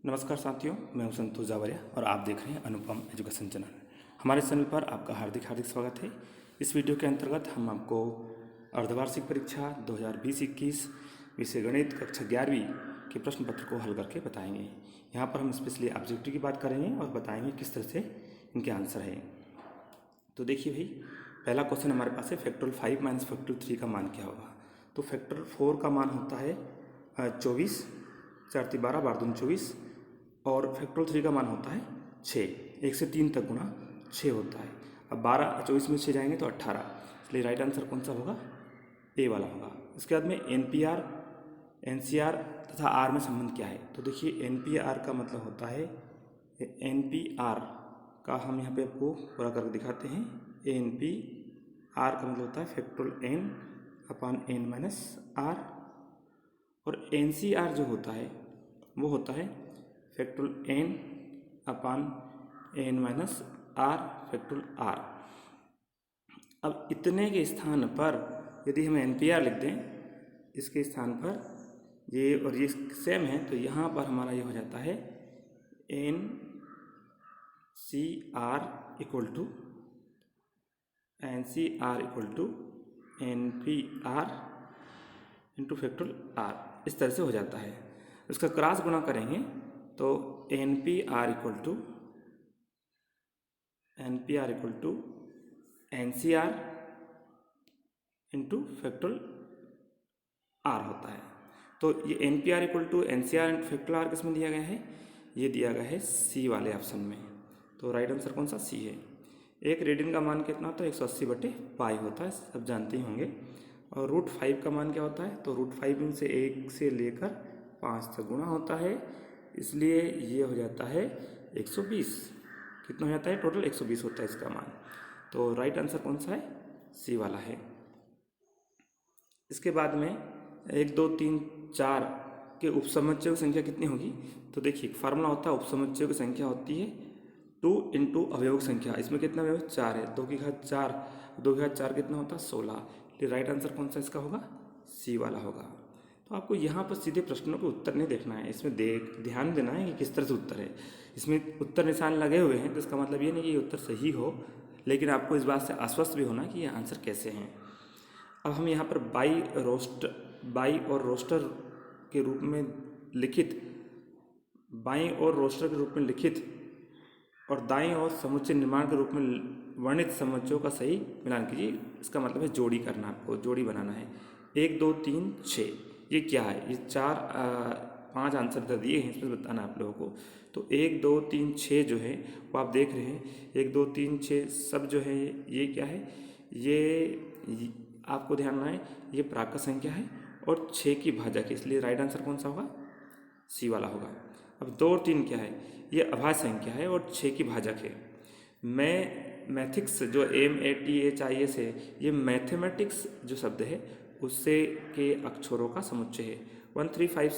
नमस्कार साथियों, मैं हूं संतोष जावरिया और आप देख रहे हैं अनुपम एजुकेशन चैनल। हमारे चैनल पर आपका हार्दिक स्वागत है। इस वीडियो के अंतर्गत हम आपको अर्धवार्षिक परीक्षा 2020-21 विषय गणित कक्षा 11वीं के प्रश्न पत्र को हल करके बताएंगे। यहाँ पर हम स्पेशली ऑब्जेक्टिव की बात करेंगे और बताएंगे किस तरह से इनके आंसर हैं। तो देखिए भाई, पहला क्वेश्चन हमारे पास है फैक्टोरियल 5 माइनस फैक्टोरियल 3 का मान क्या होगा। तो फैक्टोरियल 4 का मान होता है 24, 4 × 12 12 × 24 और फैक्टोरियल 3 का मान होता है 6। 1 से 3 तक गुणा 6 होता है। अब 12 24 में 6 जाएंगे तो 18, इसलिए राइट आंसर कौन सा होगा? ए वाला होगा। इसके बाद में एनपीआर, एनसीआर तथा आर में संबंध क्या है। तो देखिए एनपीआर का मतलब होता है, एनपीआर का हम यहाँ पे आपको पूरा करके दिखाते हैं। एनपीआर का मतलब होता है factorial N upon N minus R, और एनसीआर जो होता है वो होता है factorial N upon N minus R factorial R. अब इतने के स्थान पर यदि हम एनपीआर लिख दें, इसके स्थान पर ये और ये सेम है, तो यहाँ पर हमारा ये हो जाता है N C R equal to N P R into factorial R, इस तरह से हो जाता है। इसका क्रॉस गुणा करेंगे तो N P R equal to N C R into factorial R होता है। तो ये N P R equal to N C R into factorial R किसमें दिया गया है? ये दिया गया है सी वाले ऑप्शन में। तो राइट आंसर कौन सा? सी है। एक रेडियन का मान कितना होता है? 180/पाई होता है, सब जानते ही होंगे। और √5 का मान क्या होता है? तो √5 में से 1 से लेकर 5 तक गुणा होता है, इसलिए ये हो जाता है 120। कितना हो जाता है? टोटल 120 होता है इसका मान। तो राइट आंसर कौन सा है? सी वाला है। इसके बाद में 1 2 3 4 के उपसमुच्चयों की संख्या कितनी होगी। तो देखिए फार्मूला होता है, उपसमुच्चयों की संख्या होती है 2 × अवयव संख्या। इसमें कितना अवयव? 4 है। 2 की घात 4, 2 की घात 4 कितना होता है? 16। तो राइट आंसर कौन सा इसका होगा? सी वाला होगा। तो आपको यहाँ पर सीधे प्रश्नों के उत्तर नहीं देखना है, इसमें ध्यान देना है कि किस तरह से उत्तर है। इसमें उत्तर निशान लगे हुए हैं, तो इसका मतलब ये नहीं कि ये उत्तर सही हो, लेकिन आपको इस बात से आश्वस्त भी होना कि ये आंसर कैसे हैं। अब हम यहाँ पर बाई और रोस्टर के रूप में लिखित, बाई और रोस्टर के रूप में लिखित और दाईं और समुच्चय निर्माण के रूप में वर्णित समुच्चयों का सही मिलान कीजिए। इसका मतलब है जोड़ी करना, आपको जोड़ी बनाना है। 1 2 3 6 ये क्या है? ये 5 आंसर इधर दिए हैं, इसमें बताना आप लोगों को। तो 1 2 3 6 जो है वो आप देख रहे हैं, 1 2 3 6 सब जो है ये क्या है? ये आपको ध्यान रखना है, ये प्राकृत संख्या है और 6 की भाजक है, इसलिए राइट आंसर कौन सा होगा? सी वाला होगा। अब 2 और 3 क्या है? ये अभाज्य संख्या है और 6 की भाजक है। मैथिक्स जो MATHIS है, ये मैथमेटिक्स जो शब्द है उससे के अक्षरों का समुच्चय है। 1 3 5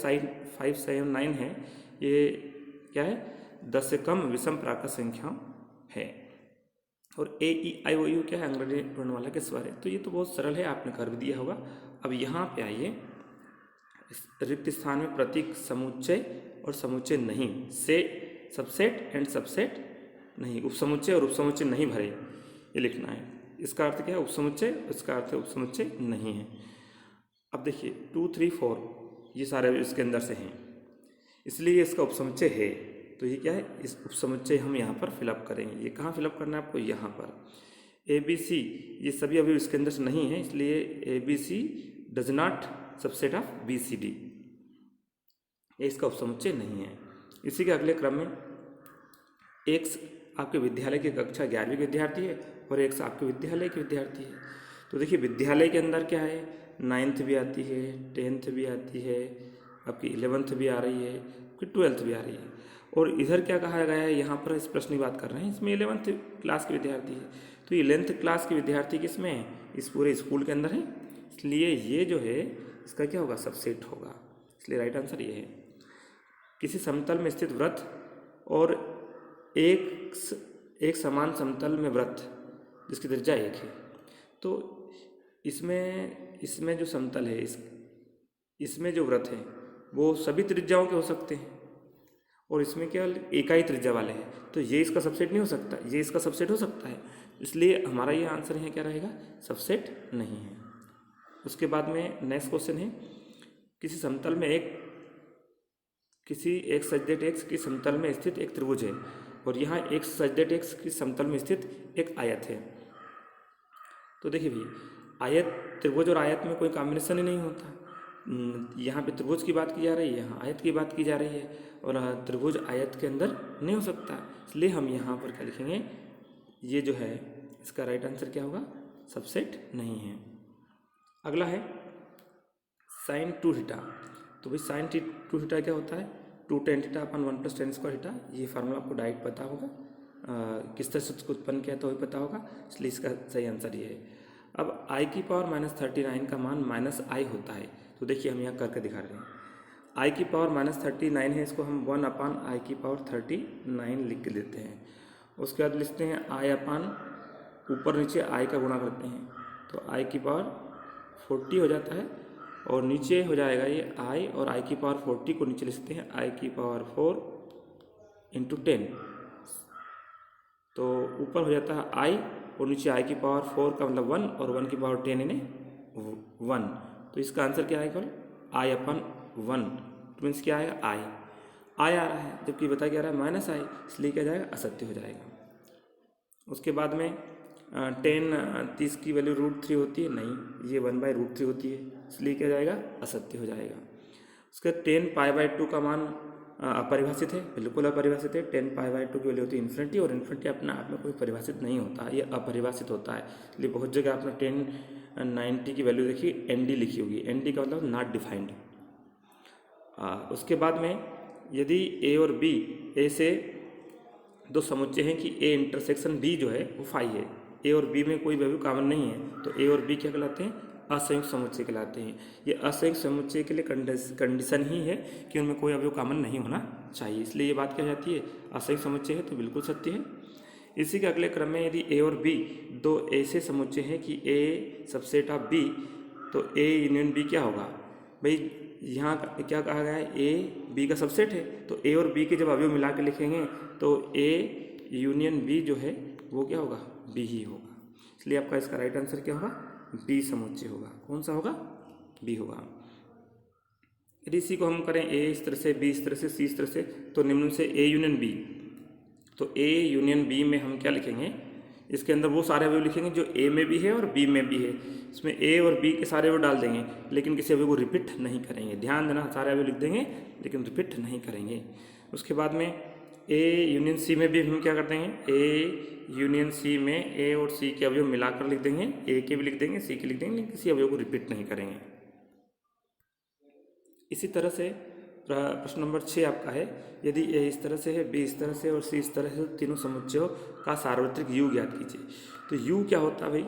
7 9 है, ये क्या है? 10 से कम विषम प्राकृत संख्या है। और AEIOU क्या है? अंग्रेजी वर्णमाला के स्वर है। तो ये तो बहुत सरल है, आपने कर भी दिया होगा। अब यहाँ पे आइए, रिक्त स्थान में प्रतीक समुच्चय और समुच्चय नहीं से सबसेट एंड सबसेट नहीं, उपसमुच्चय और उपसमुच्चय नहीं भरे, ये लिखना है। इसका अर्थ क्या है? उपसमुच्चय, इसका अर्थ है उपसमुच्चय नहीं है। अब देखिए 2 3 4 ये सारे इसके अंदर से हैं, इसलिए इसका उपसमुच्चय है। तो ये क्या है? इस उपसमुच्चय हम यहाँ पर फिलअप करेंगे। ये कहाँ फिलअप करना है आपको? यहाँ पर। ABC ये सभी अभी इसके अंदर से नहीं है, इसलिए ABC does not subset of BCD, ये इसका उपसमुच्चय नहीं है। इसी के अगले क्रम में एक आपके विद्यालय की कक्षा 11वीं के विद्यार्थी है और एक आपके विद्यालय के विद्यार्थी है। तो देखिए विद्यालय के अंदर क्या है? 9th भी आती है, 10th भी आती है, आपकी 11th भी आ रही है, फिर 12th भी आ रही है। और इधर क्या कहा गया है? यहाँ पर इस प्रश्न की बात कर रहे हैं, इसमें 11th क्लास के विद्यार्थी है। तो 11th क्लास के विद्यार्थी किसमें है? इस पूरे स्कूल के अंदर है, इसलिए ये जो है इसका क्या होगा? सबसेट होगा, इसलिए राइट आंसर ये है। किसी समतल में स्थित वृत्त और एक समान समतल में वृत्त जिसकी त्रिज्या 1 है। तो इसमें जो समतल है, इसमें जो वृत्त है वो सभी त्रिज्याओं के हो सकते हैं, और इसमें केवल इकाई त्रिज्या वाले हैं, तो ये इसका सबसेट नहीं हो सकता, ये इसका सबसेट हो सकता है। इसलिए हमारा ये आंसर यहाँ क्या रहेगा, सबसेट नहीं है। उसके बाद में नेक्स्ट क्वेश्चन है, किसी समतल में किसी एक सजदेट एक्स की समतल में स्थित एक त्रिभुज है और यहाँ एक सजदेट एक्स की समतल में स्थित एक आयत है। तो देखिए भाई, आयत, त्रिभुज और आयत में कोई कॉम्बिनेशन ही नहीं होता। यहाँ पे त्रिभुज की बात की जा रही है, यहाँ आयत की बात की जा रही है, और त्रिभुज आयत के अंदर नहीं हो सकता। इसलिए हम यहाँ पर क्या लिखेंगे, ये जो है इसका राइट आंसर क्या होगा, सबसेट नहीं है। अगला है साइन 2 थीटा। तो भाई साइन 2 थीटा क्या होता है, 2 tan थीटा अपन 1 + tan स्क्वायर थीटा। ये फार्मूला आपको डायरेक्ट पता होगा, किस तरह से उसको उत्पन्न किया तो वही पता होगा, इसलिए इसका सही आंसर ये है। अब i की पावर -39 का मान -i होता है। तो देखिए हम यहाँ करके दिखा रहे हैं। i की पावर -39 है, इसको हम 1/i की पावर 39 लिख के देते हैं। उसके बाद लिखते हैं i/, ऊपर नीचे i का गुणा करते हैं, तो i की पावर 40 हो जाता है, और नीचे हो जाएगा ये i, और i की पावर 40 को नीचे लिखते हैं i की पावर 4 × 10। तो ऊपर हो जाता है i और नीचे i की पावर 4 का मतलब 1, और 1 की पावर 10 यानी 1। तो इसका आंसर क्या आएगा, i/1। तो मीन्स क्या आएगा, i आ रहा है, जबकि बता क्या रहा है -i, इसलिए क्या जाएगा, असत्य हो जाएगा। उसके बाद में 10 की वैल्यू √3 होती है, नहीं, ये 1/√3 होती है, इसलिए क्या जाएगा, असत्य हो जाएगा। उसका 10 π/2 का मान अपरिभाषित है, बिल्कुल अपरिभाषित है। 10 π/2 की वैल्यू होती है इन्फिनिटी, और इन्फिनिटी अपने आप में कोई परिभाषित नहीं होता, ये अपरिभाषित होता है। इसलिए बहुत जगह आपने 1090 की वैल्यू देखी ND लिखी होगी, ND का मतलब नॉट डिफाइंड। उसके बाद में यदि A और B, A से दो समुच्चय हैं कि A इंटरसेक्शन B जो है वो फाई है, A और B में कोई वैल्यू कॉमन नहीं है, तो A और B क्या कहलाते हैं, असंयुक्त समुच्चय कहलाते हैं। ये असंयुक्त समुच्चय के लिए कंडीशन ही है कि उनमें कोई अवयव कॉमन नहीं होना चाहिए, इसलिए ये बात क्या जाती है, असंयुक्त समुच्चय है, तो बिल्कुल सत्य है। इसी के अगले क्रम में यदि A और B दो ऐसे समुच्चय हैं कि A सबसेट ऑफ B, तो A यूनियन B क्या होगा, भाई यहाँ क्या कहा गया है, A B का सबसेट है, तो A और B के जब अवयव मिला के लिखेंगे तो A यूनियन B जो है वो क्या होगा, B ही होगा। इसलिए आपका इसका राइट आंसर क्या होगा, B समुच्चय होगा। कौन सा होगा, B होगा। यदि इसी को हम करें A इस तरह से, B इस तरह से, C इस तरह से, तो निम्न से A यूनियन B, तो A यूनियन B में हम क्या लिखेंगे, इसके अंदर वो सारे अवयव लिखेंगे जो A में भी है और B में भी है। इसमें A और B के सारे अवयव डाल देंगे, लेकिन किसी अवयव को रिपीट नहीं करेंगे। ध्यान देना, सारे अवयव लिख देंगे लेकिन रिपीट नहीं करेंगे। उसके बाद में A यूनियन C में भी हम क्या कर देंगे, A यूनियन C में A और C के अवयव मिलाकर लिख देंगे, A के भी लिख देंगे, C के लिख देंगे, लेकिन किसी अवयव को रिपीट नहीं करेंगे। इसी तरह से प्रश्न नंबर 6 आपका है, यदि A इस तरह से है, B इस तरह से और C इस तरह से, तो तीनों समुच्चयों का सार्वत्रिक U ज्ञात कीजिए। तो U क्या होता है भाई,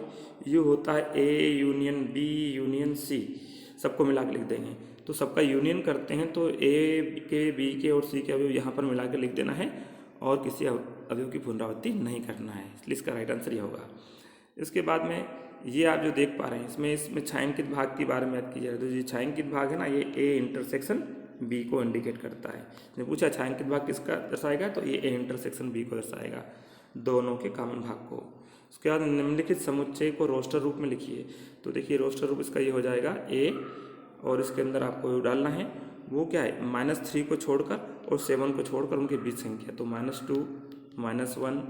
U होता है A union B union C, सबको मिला के लिख देंगे। तो सबका यूनियन करते हैं तो A के, B के और C के अवयव यहाँ पर मिला के लिख देना है, और किसी अवयव की पुनरावृत्ति नहीं करना है, इसलिए इसका राइट आंसर यह होगा। इसके बाद में ये आप जो देख पा रहे हैं, इसमें छायांकित भाग के बारे में याद कीजिए। तो ये छायांकित भाग है ना, ये A इंटरसेक्शन B को इंडिकेट करता है। ने पूछा छायांकित भाग किसका दर्शाएगा, तो ये A इंटरसेक्शन B को दर्शाएगा, दोनों के कॉमन भाग को। उसके बाद निम्नलिखित समुच्चय को रोस्टर रूप में लिखिए। तो देखिए रोस्टर रूप इसका ये हो जाएगा A, और इसके अंदर आपको डालना है वो क्या है, -3 को छोड़कर और 7 को छोड़कर उनके बीच संख्या, तो -2 -1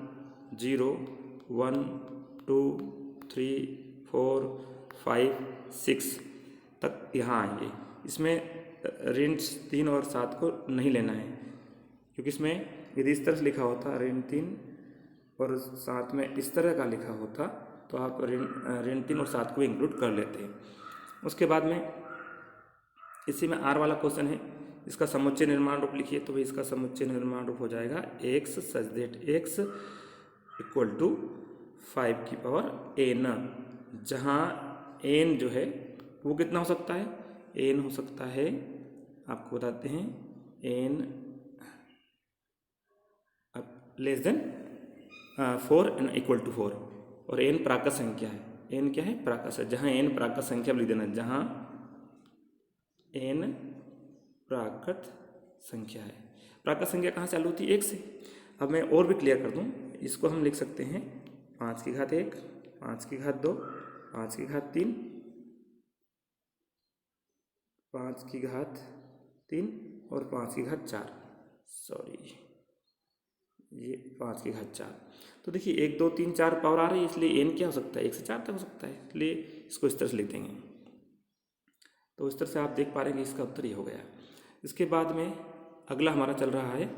0 1 2 3 4 5 6 तक यहाँ आएंगे। इसमें ऋण 3 और 7 को नहीं लेना है, क्योंकि इसमें यदि इस तरह से लिखा होता ऋण 3 और 7 में इस तरह का लिखा होता तो आप ऋण 3 और 7 को इंक्लूड कर लेते हैं। उसके बाद में इसी में R वाला क्वेश्चन है, इसका समुच्चय निर्माण रूप लिखिए। तो भाई इसका समुच्चय निर्माण रूप हो जाएगा x सच दैट x = 5 की पावर n, जहाँ n जो है वो कितना हो सकता है, n हो सकता है, आपको बताते हैं, n <4 n = 4, और n प्राकृत संख्या है, n क्या है, प्राकृत है, जहाँ n प्राकृत संख्या लिख देना, जहाँ n प्राकृत संख्या है। प्राकृत संख्या कहाँ चालू होती है? 1 से। अब मैं और भी क्लियर कर दूँ, इसको हम लिख सकते हैं 5 की घात 1, 5 की घात 2, 5 की घात 3, 5 की घात 3 और 5 की घात 4, सॉरी ये 5 की घात 4। तो देखिए 1 2 3 4 पावर आ रही है, इसलिए n क्या हो सकता है? 1 से 4 तक हो सकता है, इसलिए इसको इस तरह से लिख देंगे। तो इस तरह से आप देख पा रहे हैं कि इसका उत्तर ये हो गया। इसके बाद में अगला हमारा चल रहा है,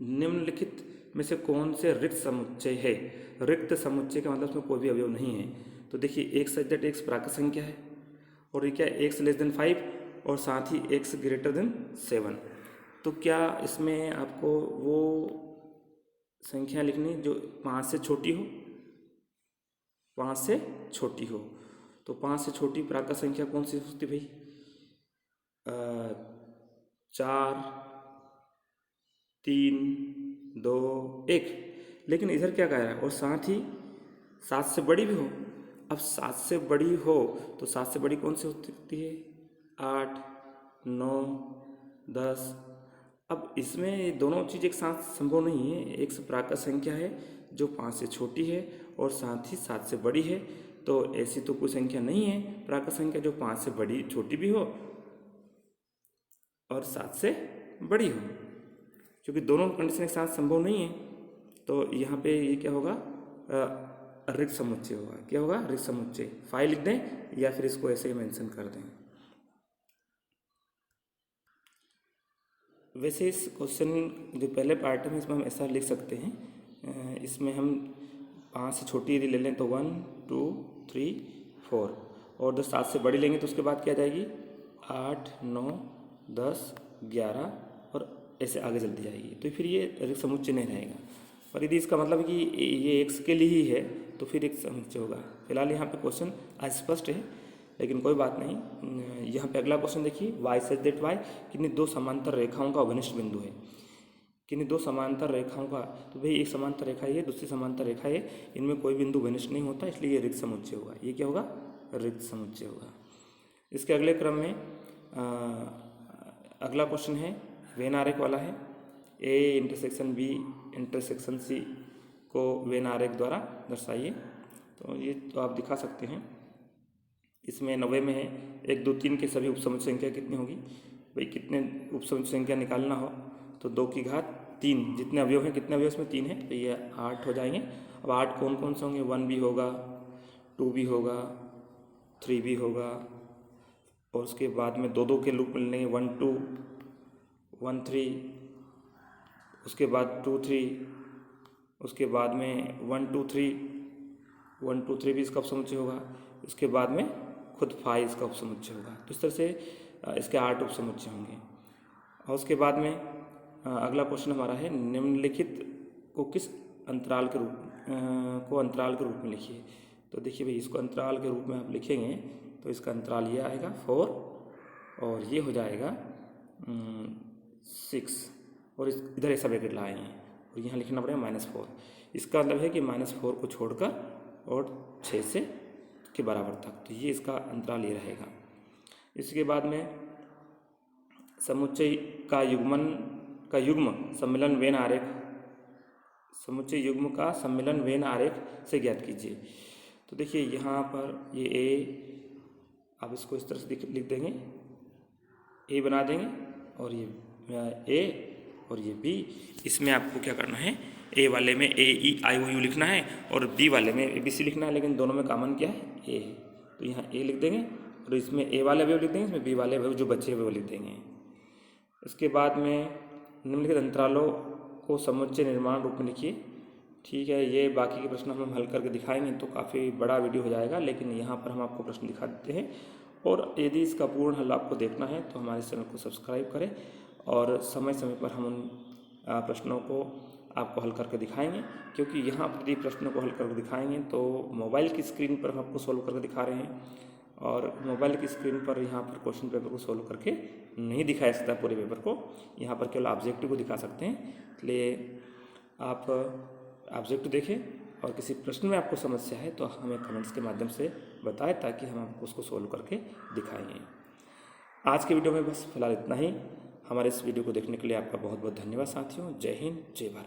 निम्नलिखित में से कौन से रिक्त समुच्चय है? रिक्त समुच्चय का मतलब उसमें कोई भी अवयव नहीं है। तो देखिए x सच दैट x प्राकृत संख्या है, और ये क्या है? x लेस देन 5 और साथ ही x ग्रेटर देन 7। तो क्या इसमें आपको वो संख्या लिखनी जो 5 से छोटी हो? 5 से छोटी हो। तो 5 से छोटी प्राकृत संख्या कौन सी होती भाई? 4 3 2 1। लेकिन इधर क्या कह रहा है? और साथ ही 7 से बड़ी भी हो। अब 7 से बड़ी हो तो 7 से बड़ी कौन सी होती है? 8 9 10। अब इसमें दोनों चीज़ एक साथ संभव नहीं है। एक प्राकृत संख्या है जो 5 से छोटी है और साथ ही 7 से बड़ी है, तो ऐसी तो कोई संख्या नहीं है प्राकृत संख्या जो 5 से बड़ी छोटी भी हो और 7 से बड़ी हो, क्योंकि दोनों कंडीशन एक साथ संभव नहीं है। तो यहाँ पे ये क्या होगा? रिक्त समुच्चय होगा। क्या होगा? रिक्त समुच्चय। 5 लिख दें या फिर इसको ऐसे ही मेंशन कर दें। वैसे इस क्वेश्चन जो पहले पार्ट है इसमें हम ऐसा लिख सकते हैं, इसमें हम 5 से छोटी यदि ले लें तो 1 2 3 4, और 7 से बड़ी लेंगे तो उसके बाद क्या आ जाएगी? 8 9 10 11 और ऐसे आगे चलती जाएगी। तो फिर ये रिक्त समुच्चय नहीं रहेगा। पर यदि इसका मतलब है कि ये x के लिए ही है तो फिर रिक्त समुच्चय होगा। फिलहाल यहाँ पे क्वेश्चन अस्पष्ट है, लेकिन कोई बात नहीं। यहाँ पे अगला क्वेश्चन देखिए, y सच दैट y किन्हीं दो समांतर रेखाओं का अभिनिष्ट बिंदु है। किन्हीं दो समांतर रेखाओं का, तो भाई एक समांतर रेखा है, दूसरी समांतर रेखा है, इनमें कोई बिंदु अभिनिष्ट नहीं होता, इसलिए ये रिक्त समुच्चय होगा। ये क्या होगा? रिक्त समुच्चय होगा। इसके अगले क्रम में अगला क्वेश्चन है, वेन आरेख वाला है। A intersection B intersection C को वेन आरेख द्वारा दर्शाइए। तो ये तो आप दिखा सकते हैं। इसमें 90 में है 1 2 3 के सभी उपसमुच्चय संख्या कितनी होगी? भाई कितने उपसमुच्चय संख्या निकालना हो तो 2 की घात 3, जितने अवयव हैं कितने अवयव इसमें? 3 है, तो ये 8 हो जाएंगे। अब 8 कौन कौन से होंगे? 1 भी होगा, 2 भी होगा, 3 भी होगा, और उसके बाद में 2 2 के लूप मिलेंगे, 1 2 1 3, उसके बाद 2 3, उसके बाद में 1 2 3 1 2 3 भी इसका उपसमुच्चय होगा। उसके बाद में खुद 5 इसका उपसमुच्चय होगा। तो इस तरह से इसके 8 उपसमुच्चय होंगे। और उसके बाद में अगला क्वेश्चन हमारा है, निम्नलिखित को किस अंतराल के रूप में लिखिए। तो देखिए भाई, इसको अंतराल के रूप में आप लिखेंगे तो इसका अंतराल ये आएगा 4 और ये हो जाएगा 6, और इधर ऐसा ब्रैकेट लगाएंगे और यहाँ लिखना पड़ेगा -4। इसका मतलब है कि -4 को छोड़कर और 6 से के बराबर तक, तो ये इसका अंतराल ये रहेगा। इसके बाद में समुच्चय का युग्म सम्मिलन वेन आरेख, समुच्चय युग्म का सम्मिलन वेन आरेख से ज्ञात कीजिए। तो देखिए यहाँ पर ये A, आप इसको इस तरह से लिख देंगे, A बना देंगे, और ये A और ये B। इसमें आपको क्या करना है? A वाले में AEIOU लिखना है और B वाले में ABC लिखना है, लेकिन दोनों में कॉमन क्या है? A है, तो यहाँ A लिख देंगे और इसमें A वाले अवयव लिख देंगे, इसमें B वाले अवयव जो बचे हुए वो लिख देंगे। इसके बाद में निम्नलिखित अंतरालों को समुच्चय निर्माण रूप में लिखिए। ठीक है, ये बाकी के प्रश्न हम हल करके दिखाएंगे तो काफ़ी बड़ा वीडियो हो जाएगा, लेकिन यहाँ पर हम आपको प्रश्न दिखा देते हैं। और यदि इसका पूर्ण हल आपको देखना है तो हमारे चैनल को सब्सक्राइब करें, और समय समय पर हम उन प्रश्नों को आपको हल करके दिखाएंगे, क्योंकि यहाँ पर यदि प्रश्नों को हल करके दिखाएंगे तो मोबाइल की स्क्रीन पर हम आपको सोल्व करके दिखा रहे हैं, और मोबाइल की स्क्रीन पर यहाँ पर क्वेश्चन पेपर को सोल्व करके नहीं दिखाया सकता पूरे पेपर को, यहाँ पर केवल ऑब्जेक्टिव को दिखा सकते हैं। इसलिए आप ऑब्जेक्टिव देखें, और किसी प्रश्न में आपको समस्या है तो हमें कमेंट्स के माध्यम से बताएं, ताकि हम आपको उसको सोल्व करके दिखाएंगे। आज के वीडियो में बस फिलहाल इतना ही। हमारे इस वीडियो को देखने के लिए आपका बहुत बहुत धन्यवाद साथियों। जय हिंद, जय भारत।